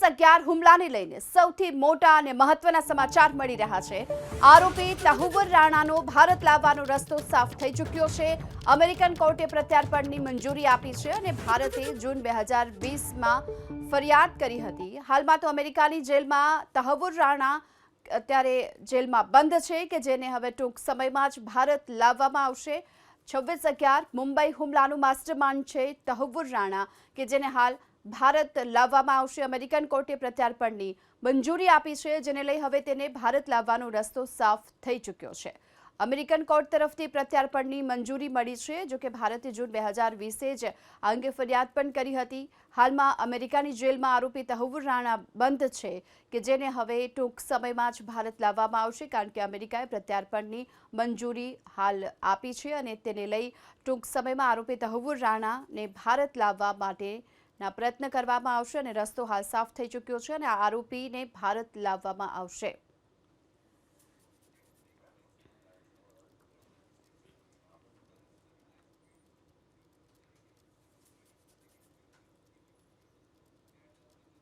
26/11 હુમલાને લઈને સૌથી મોટા અને મહત્વના સમાચાર મળી રહ્યા છે। આરોપી તહવ્વુર રાણાનો ભારત લાવવાનો રસ્તો સાફ થઈ ચૂક્યો છે। અમેરિકન કોર્ટે પ્રત્યાર્પણની મંજૂરી આપી છે અને ભારતે જૂન 2020માં ફરિયાદ કરી હતી। હાલમાં તો અમેરિકાની જેલમાં તહવ્વુર રાણા અત્યારે જેલમાં બંધ છે કે જેને હવે ટૂંક સમયમાં જ ભારત લાવવામાં આવશે। 26/11 મુંબઈ હુમલાનું માસ્ટરમાઇન્ડ છે તહવ્વુર રાણા કે જેને હાલ ભારત લાવવામાં આવશે। અમેરિકન કોર્ટે પ્રત્યાર્પણની મંજૂરી આપી છે જેને લઈ હવે તેને ભારત લાવવાનો રસ્તો સાફ થઈ ચૂક્યો છે। અમેરિકન કોર્ટ તરફથી પ્રત્યાર્પણની મંજૂરી મળી છે જો કે ભારતે જૂન 2020 જ આ અંગે ફરિયાદ પણ કરી હતી। હાલમાં અમેરિકાની જેલમાં આરોપી તહવ્વુર રાણા બંધ છે કે જેને હવે ટૂંક સમયમાં જ ભારત લાવવામાં આવશે કારણ કે અમેરિકાએ પ્રત્યાર્પણની મંજૂરી હાલ આપી છે અને તેને લઈ ટૂંક સમયમાં આરોપી તહવ્વુર રાણાને ભારત લાવવા માટેના પ્રયત્ન કરવામાં આવશે અને રસ્તો હાલ સાફ થઈ ચૂક્યો છે અને આ આરોપીને ભારત લાવવામાં આવશે।